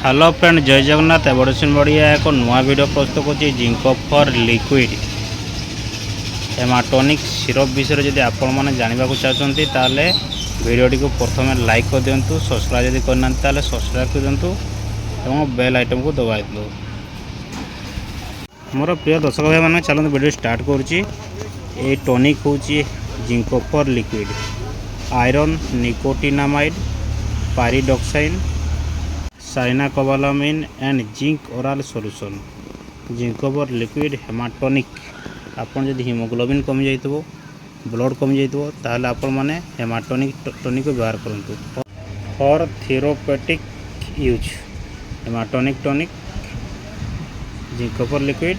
Hello friend जय Jagannath evolution बढ़िया एक नुआ वीडियो प्रस्तुत कर जिंकोफर लिक्विड हेमाटोनिक सिरप विषय जब आपण मैंने जानवा चाहते ताले वीडियोटी को प्रथम लाइक कर दिंतु सब्सक्राइब जब करना सब्सक्राइब कर दिंतु और बेल आइटम को दबाई दिलु। मोर प्रिय दर्शक भाई मैंने चलते वीडियो स्टार्ट करुच्ची। टॉनिक हूँ Zincofer liquid iron nicotinamide pyridoxine cyanocobalamin and zinc oral solution. Zincofer liquid haematinic आपन जदि हिमोग्लोबिन कमी जाइतबो ब्लड कमी जाइतबो ताहले आपन माने हेमाटोनिक टॉनिक को व्यवहार करंतु for therapeutic use. Haematinic tonic Zincofer liquid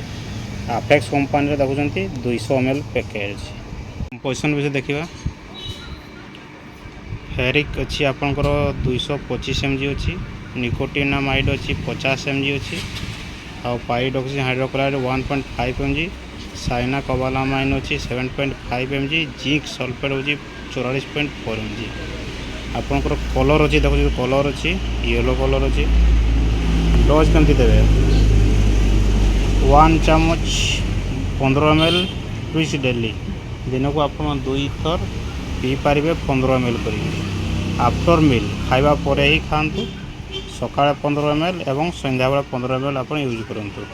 Apex company रे देखुचंती 200 ml पैकेज। कंपोजिशन विषय देखिबा फेरिक अच्छी आपनकर 225 mg अच्छी निकोटिनामाइड अच्छी 50 mg अच्छी और पाइरिडॉक्सिन हाइड्रोक्लोराइड 1.5 mg साइनाकोबालामाइन अच्छी 7.5 mg जिंक सल्फेट अच्छी 44.4 mg। आपनकर कलर अच्छी देखो कलर अच्छी येलो कलर अच्छी। डोज केमती देवे 1 चम्मच 15 ml ट्विच डेली दिन को आप 2 थर पी पारे 15 ml कर। आफ्टर मिल खाइबा परे ही खातु सकाଳେ 15 ml एवं संध्या बेला 15 ml आप यूज करूँ।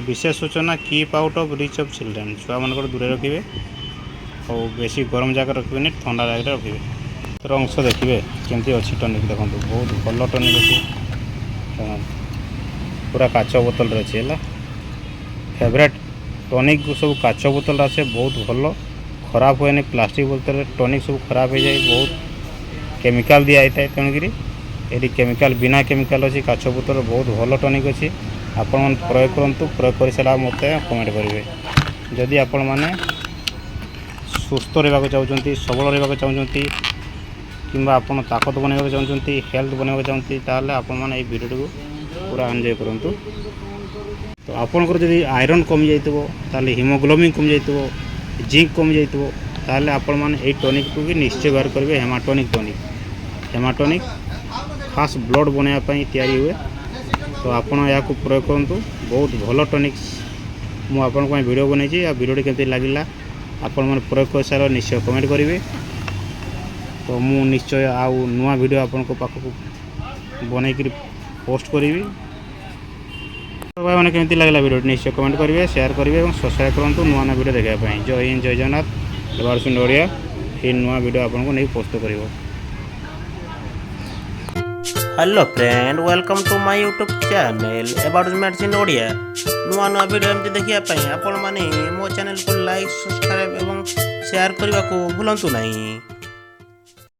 विशेष सूचना keep out of rich of children छुआ मान दूर रखिए और बेसी गरम जगह रखिए ठंडा जगह रखिए। तर अंश देखिए केमती अच्छी टॉनिक देखो बहुत भल टॉनिक अच्छी पूरा काच बोतल अच्छी है। फेवरेट टॉनिक सब काच बोतल आसे बहुत भल खराब हुए नहीं। प्लास्टिक बोतल टॉनिक सब खराब हो जाए बहुत केमिकल दिया है तेणुक ये केमिकल बिना केमिकल अच्छी काच बोतल बहुत भल टॉनिक अच्छी आपण प्रयोग करूँ। प्रयोग कर सारा मत कमेंट करेंगे। जदि आपण मैंने सुस्थ रहा चाहते सबल रहा चाहते कि आपड़ ताकत बनवा चाहते हेल्थ बनवा चाहते ताल आपने वीडियो को पूरा एंजॉय करूँ। तो आपंकर जब आयरन कमी जाइए हिमोग्लोबिन कमी जाइए जिंक कमी जाइए ताल आपण मैंने टॉनिक को भी निश्चय व्यवहार करेंगे। हेमाटोनिक टॉनिक हेमाटोनिक खास ब्लड बनवाई तैयारी हुए तो आपण या प्रयोग करूँ। बहुत भल टॉनिक मुझे वीडियो बनई वीडियो केमती लगे आपण मैंने प्रयोग कर सारा निश्चय कमेंट करेंगे। तो मु निश्चय आउ नुआ वीडियो आपण पाखक बनईकरी पोस्ट करी। भाई मैंने केमती लगे वीडियो निश्चय कमेंट करेंगे शेयर करेंगे और सब्सक्राइब करूँ नुआ नुआ वीडियो देखापी। जय हिंद जय जगन्नाथ एवोल्यूशन बढ़िया फिर नुआ वीडियो आपको नहीं पोस्ट कर। Hello friend welcome to my YouTube channel about medicine Odia. नुआ नुआ वीडियो एमती देखिए आपण माने मो चैनल को लाइक सब्सक्राइब एवं शेयर करने को भूलंतु नहीं।